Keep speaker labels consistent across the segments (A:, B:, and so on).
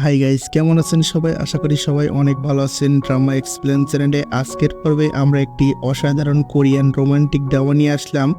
A: Hi guys, কেমন আছেন সবাই? আশা করি সবাই অনেক ভালো আছেন। ড্রামা এক্সপ্লেন চ্যানেলে আজকের পর্বে আমরা একটি অসাধারণ কোরিয়ান রোমান্টিক ড্রামা নিয়ে আসলাম।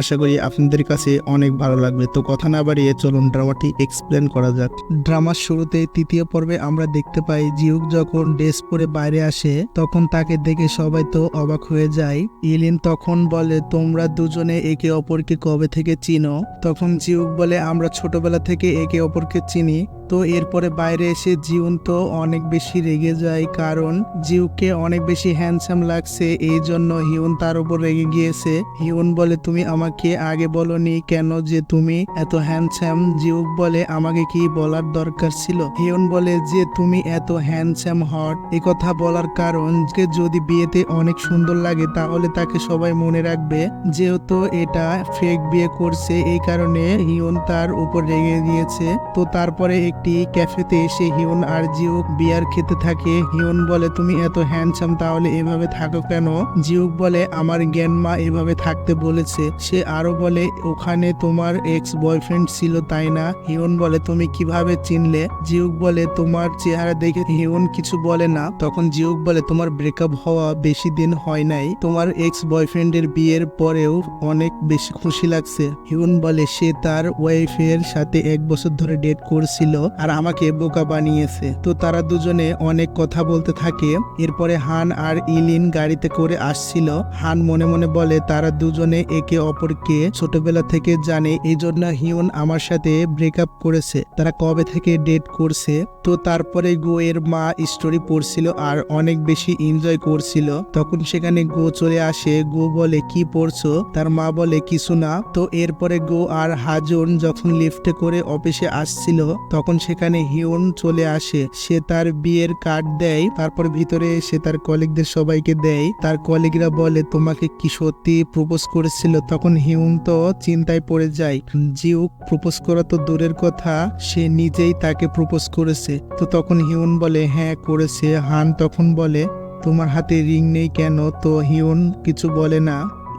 A: আশা করি আপনাদের কাছে অনেক ভালো লাগবে। তো কথা না বাড়িয়ে চলুন ড্রামাটি এক্সপ্লেন করা যাক। ড্রামার শুরুতে তৃতীয় পর্বে আমরা দেখতে পাই জিউক যখন ড্রেস পরে বাইরে আসে তখন তাকে দেখে সবাই তো অবাক হয়ে যায়। ইলিন তখন বলে, তোমরা দুজনে একে অপরকে কবে থেকে চিনো? তখন জিউক বলে, আমরা ছোটবেলা থেকে একে অপরকে চিনি। তো এরপরে বাইরে এসে জিউন তো অনেক বেশি রেগে যায়, কারণ জিউকে অনেক বেশি হ্যান্ডসাম লাগছে, এই জন্য হিউন তার উপর রেগে গিয়েছে। হিউন বলে, তুমি আমাকে আগে বলনি কেন যে তুমি এত হ্যান্ডসাম? জিউক বলে, আমাকে কি বলার দরকার ছিল? হিউন বলে যে তুমি এত হ্যান্ডসাম হট, এ কথা বলার কারণ যে যদি বিয়েতে অনেক সুন্দর লাগে তাহলে তাকে সবাই মনে রাখবে, যেহেতু এটা ফেক বিয়ে করছে এই কারণে হিউন তার উপর রেগে গিয়েছে। তো তারপরে একটি ক্যাফেতে এসে হিউন আর জিউক বিয়ার খেতে থাকে। হিউন বলে, তুমি এত হ্যান্ডসাম তাহলে এভাবে থাকো কেন? জিউক বলে, আমার জ্ঞানমা এভাবে থাকতে বলেছে। সে আরো বলে, ওখানে তোমার এক্স বয়ফ্রেন্ড ছিল তাই না? হিউন বলে, তুমি কিভাবে চিনলে? জিউক বলে, তোমার চেহারা দেখে। হিউন কিছু বলে না। তখন জিউক বলে, তোমার ব্রেকআপ হওয়া বেশি দিন হয় নাই, তোমার এক্স বয়ফ্রেন্ডের বিয়ের পরেও অনেক বেশি খুশি লাগছে। হিউন বলে, সে তার ওয়াইফের সাথে 1 বছর ধরে ডেট করছিল আর আমাকে বোকা বানিয়েছে। তো তারা দুজনে অনেক কথা বলতে থাকে। এরপরে হান আর ইলিন গাড়িতে করে আসছিল। হান মনে মনে বলে, তারা দুজনে একে অপরকে ছোটবেলা থেকে জানে, এই জন্য হিউন আমার সাথে ব্রেকআপ করেছে। তারা কবে থেকে ডেট করছে। তো তারপরে গো এর মা স্টোরি পড়ছিল আর অনেক বেশি এনজয় করছিল। তখন সেখানে গো চলে আসে। গো বলে, কি পড়ছো? তার মা বলে, কিছু না। তো এরপরে গো আর হাজুন যখন লিফটে করে অফিসে আসছিল তখন সেখানে হিউন চলে আসে। সে তার বিয়ের কার্ড দেয়, তারপর ভিতরে এসে তার কলিগদের সবাইকে দেয়। তার কলিগরা বলে, তোমাকে কি সত্যি প্রপোজ করেছিল? তখন হিউন তো চিন্তায় পড়ে যায়। জিউক প্রপোজ করা তো দূরের কথা, সে নিজেই তাকে প্রপোজ করেছে। তো তখন হিউন বলে, হ্যাঁ করেছে। হান তখন বলে, তোমার হাতে রিং নেই কেন? তো হিউন কিছু বলে না।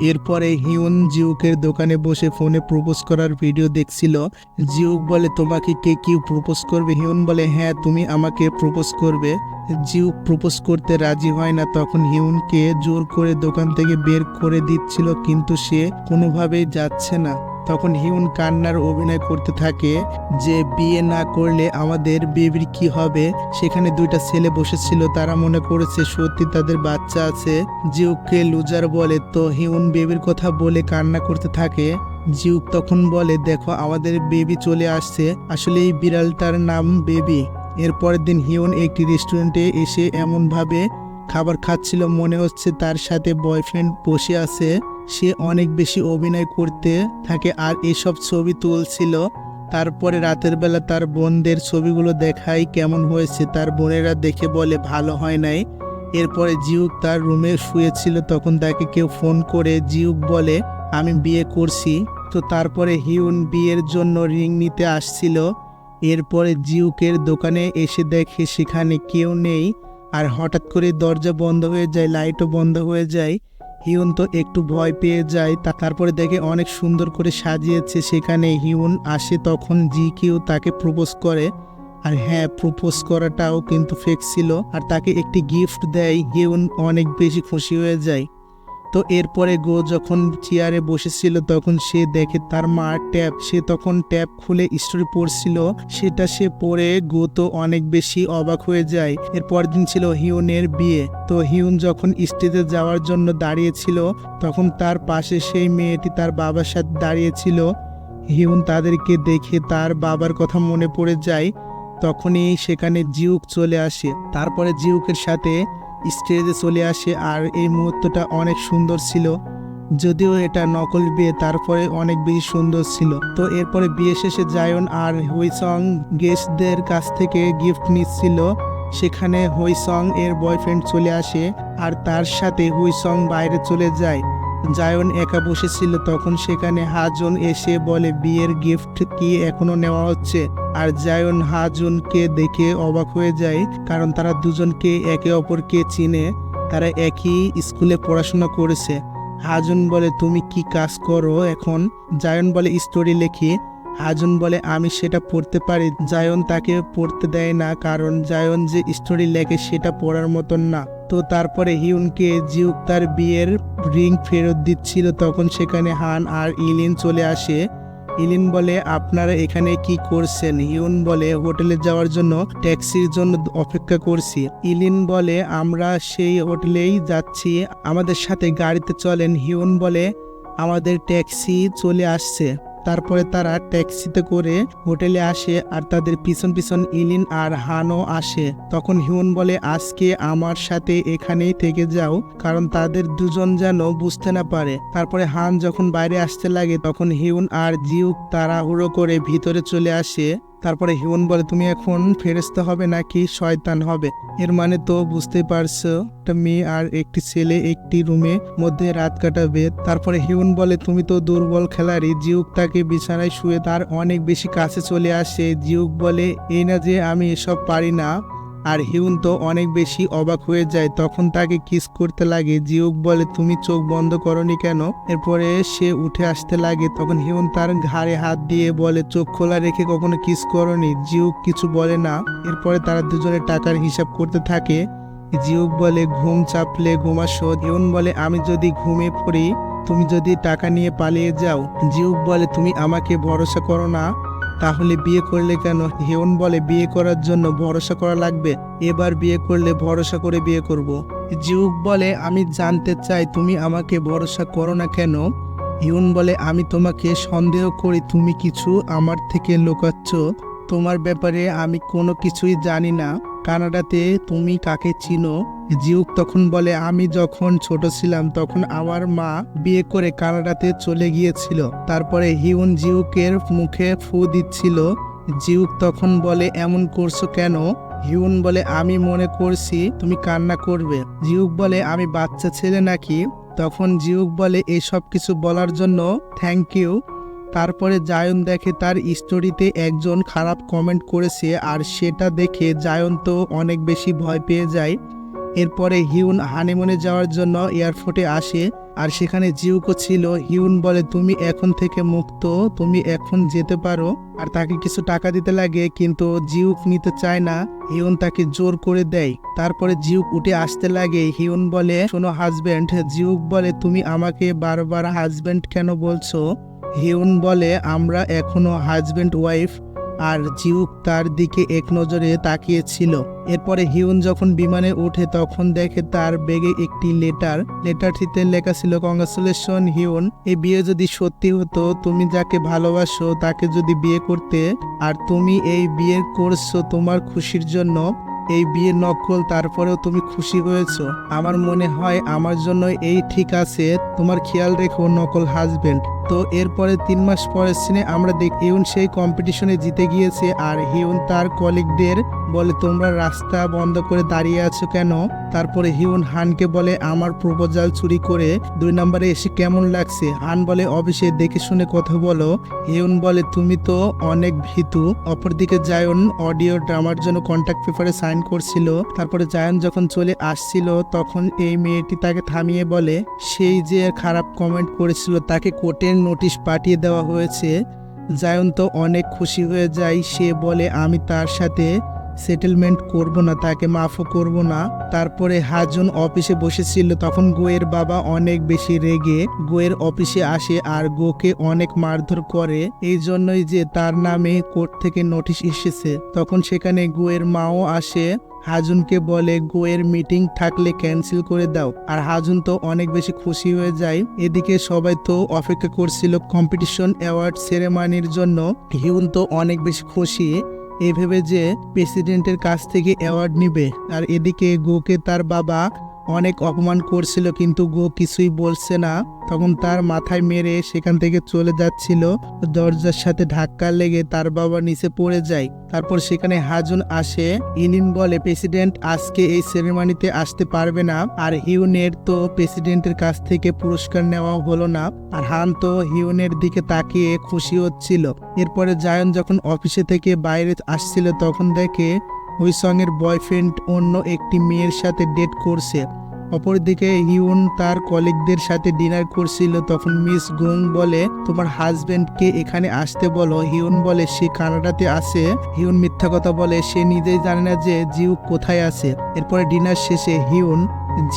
A: এরপরে হিউন জিউকের দোকানে বসে ফোনে প্রপোজ করার ভিডিও দেখছিল। জিউক বলে, তোমাকে কে কি প্রপোজ করবে? হিউন বলে, হ্যাঁ তুমি আমাকে প্রপোজ করবে। জিউক প্রপোজ করতে রাজি হয় না। তখন হিউনকে জোর করে দোকান থেকে বের করে দিচ্ছিল, কিন্তু সে কোনোভাবেই যাচ্ছে না। তখন হিউন কান্নার অভিনয় করতে থাকে যে বিয়ে না করলে আমাদের বেবির কি হবে। সেখানে 2টা ছেলে বসেছিল, তারা মনে করেছে সত্যি তাদের বাচ্চা আছে। জিউককে লুজার বলে। তো হিউন বেবির কথা বলে কান্না করতে থাকে। জিউক তখন বলে, দেখো আমাদের বেবি চলে আসছে, আসলে এই বিড়ালটার নাম বেবি। এরপরের দিন হিউন একটি রেস্টুরেন্টে এসে এমন ভাবে খাবার খাচ্ছিল মনে হচ্ছে তার সাথে বয়ফ্রেন্ড বসে আছে। সে অনেক বেশি অভিনয় করতে থাকে আর এসব ছবি তুলছিল। তারপরে রাতের বেলা তার বোনদের ছবিগুলো দেখাই কেমন হয়েছে। তার বোনেরা দেখে বলে ভালো হয় নাই। এরপরে জিউক তার রুমে শুয়েছিল, তখন তাকে কেউ ফোন করে। জিউক বলে, আমি বিয়ে করছি। তো তারপরে হিউন বিয়ের জন্য রিং নিতে আসছিল। এরপরে জিউকের দোকানে এসে দেখে সেখানে কেউ নেই আর হঠাৎ করে দরজা বন্ধ হয়ে যায়, লাইটও বন্ধ হয়ে যায়। হিউন তো একটু ভয় পেয়ে যায়। তারপরে দেখে অনেক সুন্দর করে সাজিয়েছে। সেখানে হিউন আসে, তখন জি কিউ তাকে প্রপোজ করে। আর হ্যাঁ, প্রপোজ করাটাও কিন্তু ফেক ছিল আর তাকে একটি গিফট দেয়। হিউন অনেক বেশি খুশি হয়ে যায়। তো এরপরে গো যখন চেয়ারে বসেছিল তখন সে দেখে তার মা ট্যাব, সে তখন ট্যাব খুলে স্টোরি পড়ছিল। সেটা সে পড়ে গো তো অনেক বেশি অবাক হয়ে যায়। এরপর দিন ছিল হিউনের বিয়ে। তো হিউন যখন স্টেজে যাওয়ার জন্য দাঁড়িয়েছিল তখন তার পাশে সেই মেয়েটি তার বাবার সাথে দাঁড়িয়েছিল। হিউন তাদেরকে দেখে তার বাবার কথা মনে পড়ে যায়। তখনই সেখানে জিউক চলে আসে। তারপরে জিউকের সাথে স্টেজে চলে আসে আর এই মুহূর্তটা অনেক সুন্দর ছিল, যদিও এটা নকল বিয়ে তারপরে অনেক বেশি সুন্দর ছিল। তো এরপরে বিয়ে শেষে জায়ন আর হুইসং গেস্টদের কাছ থেকে গিফট নিচ্ছিল। সেখানে হুইসং এর বয়ফ্রেন্ড চলে আসে আর তার সাথে হুইসং বাইরে চলে যায়। জায়ন একা বসেছিল, তখন সেখানে হাজুন এসে বলে, বিয়ের গিফট কি এখনো নেওয়া হচ্ছে? আর জায়ন হাজুনকে দেখে অবাক হয়ে যায়, কারণ তারা দুজনকে একে অপরকে চিনে, তারা একই স্কুলে পড়াশোনা করেছে। হাজুন বলে, তুমি কি কাজ করো এখন? জায়ন বলে, স্টোরি লেখি। হাজুন বলে আমি সেটা পড়তে পারি। জায়ন তাকে পড়তে দেয় না, কারণ জায়ন যে স্টোরি লেখে সেটা পড়ার মতন না। তো তারপরে হিউনকে জিউক তার বিয়ের রিং ফেরত দিচ্ছিল, তখন সেখানে হান আর ইলিন চলে আসে। ইলিন বলে আপনারা এখানে কি করছেন? হিউন বলে হোটেলে যাওয়ার জন্য ট্যাক্সির জন্য অপেক্ষা করছি। ইলিন বলে আমরা সেই হোটেলেই যাচ্ছি, আমাদের সাথে গাড়িতে চলেন। হিউন বলে আমাদের ট্যাক্সি চলে আসছে। তারপরে তারা ট্যাক্সিতে করে হোটেলে আসে আর তাদের পিছন পিছন ইলিন আর হানও আসে। তখন হিউন বলে আজকে আমার সাথে এখানেই থেকে যাও, কারণ তাদের দুজন যেন বুঝতে না পারে। তারপরে হান যখন বাইরে আসতে লাগে তখন হিউন আর জিউক তাড়াহুড়ো করে ভিতরে চলে আসে। তারপরে হিউন বলে তুমি এখন ফেরেশতা হবে নাকি শয়তান হবে? এর মানে তো বুঝতে পারছো, একটা মেয়ে আর একটি ছেলে একটি রুমে মধ্যে রাত কাটাবে। তারপরে হিউন বলে তুমি তো দুর্বল খেলাড়ি। জিউক তাকে বিছানায় শুয়ে তার অনেক বেশি কাছে চলে আসে। জিউক বলে এই না যে আমি এসব পারি না। আর হিউন তো অনেক বেশি অবাক হয়ে যায়, তখন তাকে কিস করতে লাগে। জিউক বলে তুমি চোখ বন্ধ করনি কেন? এরপরে সে উঠে আসতে লাগে, তখন হিউন তার ঘাড়ে হাত দিয়ে বলে চোখ খোলা রেখে কখনো কিস করনি। জিউক কিছু বলে না। এরপরে তারা দুজনে টাকার হিসাব করতে থাকে। জিউক বলে ঘুম চাপলে ঘুমাসো। হিউন বলে আমি যদি ঘুমিয়ে পড়ি, তুমি যদি টাকা নিয়ে পালিয়ে যাও। জিউক বলে তুমি আমাকে ভরসা করো না, তাহলে বিয়ে করলে কেন? হিউন বলে বিয়ে করার জন্য ভরসা করা লাগবে, এবার বিয়ে করলে ভরসা করে বিয়ে করব। জিউক বলে আমি জানতে চাই তুমি আমাকে ভরসা করো না কেন? হিউন বলে আমি তোমাকে সন্দেহ করি, তুমি কিছু আমার থেকে লুকাচ্ছ। তোমার ব্যাপারে আমি কোনো কিছুই জানি না। কানাডাতে তুমি কাকে চিনো? জিউক তখন বলে আমি যখন ছোট ছিলাম তখন আমার মা বিয়ে করে কানাডাতে চলে গিয়েছিল। তারপরে হিউন জিউকের মুখে ফু দিচ্ছিল। জিউক তখন বলে এমন করছো কেন? হিউন বলে আমি মনে করছি তুমি কান্না করবে। জিউক বলে আমি বাচ্চা ছেলে নাকি? তখন জিউক বলে এসব কিছু বলার জন্য থ্যাংক ইউ। তারপরে জায়ন দেখে তার স্টোরিতে একজন খারাপ কমেন্ট করেছে, আর সেটা দেখে জায়ন তো অনেক বেশি ভয় পেয়ে যায়। এরপরে হিউন হানিমুনে যাওয়ার জন্য এয়ারপোর্টে আসে, আর সেখানে জিউকও ছিল। হিউন বলে তুমি এখন থেকে মুক্ত, তুমি এখন যেতে পারো। আর তাকে কিছু টাকা দিতে লাগে, কিন্তু জিউক নিতে চায় না। হিউন তাকে জোর করে দেয়। তারপরে জিউক উঠে আসতে লাগে। হিউন বলে শোনো হাজব্যান্ড। জিউক বলে তুমি আমাকে বারবার হাজব্যান্ড কেন বলছো? হিউন বলে আমরা এখনো হাজব্যান্ড ওয়াইফ। আর জিউক তার দিকে এক নজরে তাকিয়েছিল। এরপরে হিউন যখন বিমানে ওঠে তখন দেখে তার ব্যাগে একটি লেটারটিতে লেখা ছিল কংগ্রাচুলেশন হিউন, এই বিয়ে যদি সত্যি হতো, তুমি যাকে ভালোবাসো তাকে যদি বিয়ে করতে, আর তুমি এই বিয়ে করছো তোমার খুশির জন্য। এই বিয়ে নকল, তারপরেও তুমি খুশি হয়েছো। আমার মনে হয় আমার জন্য এই ঠিক আছে। তোমার খেয়াল রেখো নকল হাজবেন্ড। তো এরপরে 3 মাস পরের সিনে আমরা দেখি হিউন সেই কম্পিটিশনে জিতে গিয়েছে। আর হিউন তার কলিগদের বলে তোমরা রাস্তা বন্ধ করে দাঁড়িয়ে আছো কেন? তারপরে হিউন হানকে বলে আমার প্রপোজাল চুরি করে 2 নম্বরে এসে কেমন লাগছে? হান বলে অফিসে দেখে শুনে কথা বলো। হিউন বলে তুমি তো অনেক ভীতু। অপরদিকে জায়ন অডিও ড্রামার জন্য কন্ট্রাক্ট পেপারে সাইন করছিল। তারপরে জায়ন যখন চলে আসছিল তখন এই মেয়েটি তাকে থামিয়ে বলে সেই যে খারাপ কমেন্ট করেছিল তাকে কোর্টের নোটিশ পাঠিয়ে দেওয়া হয়েছে। জায়ন তো অনেক খুশি হয়ে যায়। সে বলে আমি তার সাথে সেটেলমেন্ট করব না, তাকে মাফও করব না। তারপরে হাজুন অফিসে বসেছিল, তখন গোয়ের বাবা অনেক বেশি রেগে গোয়ের অফিসে আসে আর গোকে অনেক মারধর করে, এই জন্যই যে তার নামে কোর্ট থেকে নোটিশ এসেছে। তখন সেখানে গোয়ের মাও আসে। হাজুনকে বলে গোয়ের মিটিং থাকলে ক্যান্সেল করে দাও। আর হাজুন তো অনেক বেশি খুশি হয়ে যায়। এদিকে সবাই তো অপেক্ষা করছিল কম্পিটিশন অ্যাওয়ার্ড সেরেমনির জন্য। হিউন তো অনেক বেশি খুশি এই ভেবে যে প্রেসিডেন্টের কাছ থেকে অ্যাওয়ার্ড নিবে। আর এদিকে গোকে তার বাবা অনেক অপমান করছিল, কিন্তু গো কিছুই বলছে না। তখন তার মাথায় মেরে সেখান থেকে চলে যাচ্ছিল, দরজার সাথে ধাক্কা লেগে তার বাবা নিচে পড়ে যায়। তারপর সেখানে হাজুন আসে। ইলিন বলে প্রেসিডেন্ট আজকে এই সেরেমনিতে আসতে পারবে না। আর হিউনের তো প্রেসিডেন্টের কাছ থেকে পুরস্কার নেওয়া হলো না। আর হান তো হিউনের দিকে তাকিয়ে খুশি হচ্ছিল। এরপরে জায়ন যখন অফিসে থেকে বাইরে আসছিল তখন দেখে হুইসং এর বয়ফ্রেন্ড অন্য একটি মেয়ের সাথে ডেট করছে। অপরদিকে হিউন তার কলিগদের সাথে ডিনার করছিল। তখন মিস গুং বলে, তোমার হাজবেন্ডকে এখানে আসতে বলো। হিউন বলে সে কানাডাতে আছে। হিউন মিথ্যা কথা বলে, সে নিজেই জানে না যে জিউক কোথায় আছে। এরপরে ডিনার শেষে হিউন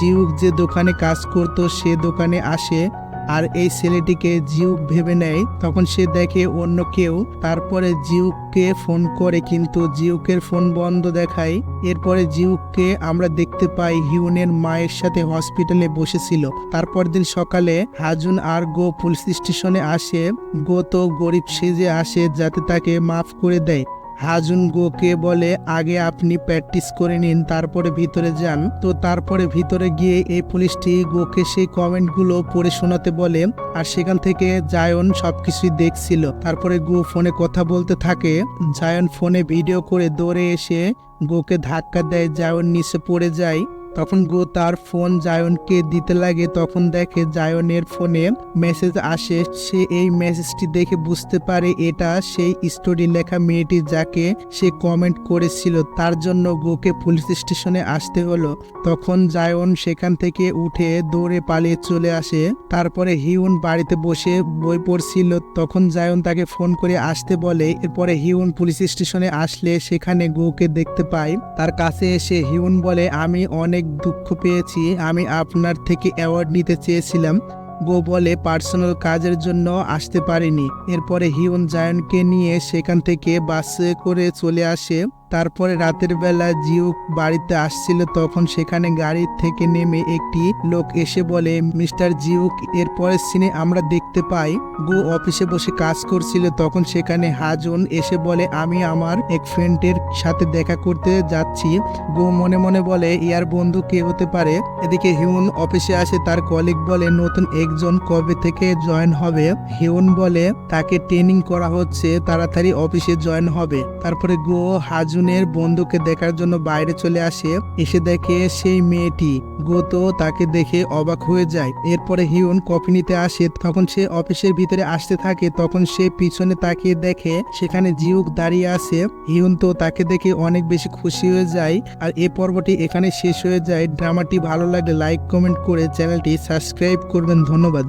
A: জিউক যে দোকানে কাজ করত সে দোকানে আসে আর এই ছেলেটিকে জিউক ভেবে নেয়। তখন সে দেখে অন্য কেউ। তারপরে জিউককে ফোন করে কিন্তু জিউকের ফোন বন্ধ দেখায়। এরপরে জিউককে আমরা দেখতে পাই হিউনের মায়ের সাথে হসপিটালে বসেছিল। তারপর দিন সকালে হাজুন আর গো পুলিশ স্টেশনে আসে। গো তো গরিব সেজে আসে যাতে তাকে মাফ করে দেয়। হাজুন গোকে বলে, আগে আপনি প্র্যাকটিস করে নিন, তারপরে ভিতরে যান। তো তারপরে ভিতরে গিয়ে এই পুলিশটি গোকে সেই কমেন্টগুলো পড়ে শোনাতে বলে আর সেখান থেকে জায়ন সবকিছুই দেখছিল। তারপরে গো ফোনে কথা বলতে থাকে। জায়ন ফোনে ভিডিও করে দৌড়ে এসে গোকে ধাক্কা দেয়। জায়ন নিচে পড়ে যায়। তখন গো তার ফোন জায়নকে দিতে লাগে। তখন দেখে জায়নের ফোনে মেসেজ আসে। সে এই মেসেজটি দেখে বুঝতে পারে এটা সেই স্টোরি লেখা মেয়েটি যাকে সে কমেন্ট করেছিল। তার জন্য গোকে পুলিশ স্টেশনে আসতে হলো। তখন জায়ন সেখান থেকে উঠে দৌড়ে পালিয়ে চলে আসে। তারপরে হিউন বাড়িতে বসে বই পড়ছিল। তখন জায়ন তাকে ফোন করে আসতে বলে। এরপরে হিউন পুলিশ স্টেশনে আসলে সেখানে গোকে দেখতে পায়। তার কাছে এসে হিউন বলে, আমি অনেক দুঃখ পেয়েছি, আমি আপনার থেকে অ্যাওয়ার্ড নিতে চেয়েছিলাম। গো বলে, পার্সোনাল কাজের জন্য আসতে পারিনি। এরপরে হিউন জায়নকে নিয়ে সেখান থেকে বাসে করে চলে আসে। তারপরে রাতের বেলা জিউক বাড়িতে আসছিল। তখন সেখানে গাড়ি থেকে নেমে একটি লোক এসে বলে, মিস্টার জিউক। এরপরের সিনে আমরা দেখতে পাই গো অফিসে বসে কাজ করছিল। তখন সেখানে হাজুন এসে বলে, আমি আমার এক ফ্রেন্ডের সাথে দেখা করতে যাচ্ছি। গো মনে মনে বলে, ইয়ার বন্ধু কে হতে পারে। এদিকে হিউন অফিসে আসে। তার কলিগ বলে, নতুন একজন কবে থেকে জয়েন হবে। হিউন বলে, তাকে ট্রেনিং করা হচ্ছে, তাড়াতাড়ি অফিসে জয়েন হবে। তারপরে গো হাজুন বন্ধুকে দেখার জন্য বাইরে চলে আসে। এসে দেখে সেই মেয়েটি। গো তো তাকে দেখে অবাক হয়ে যায়। এরপরে হিউন কফি নিতে আসে। তখন সে অফিসের ভিতরে আসতে থাকে। তখন সে পিছনে তাকিয়ে দেখে সেখানে জিউক দাঁড়িয়ে আছে। হিউন তো তাকে দেখে অনেক বেশি খুশি হয়ে যায়। আর এই পর্বটি এখানে শেষ হয়ে যায়। ড্রামাটি ভালো লাগলে লাইক কমেন্ট করে চ্যানেলটি সাবস্ক্রাইব করবেন। ধন্যবাদ।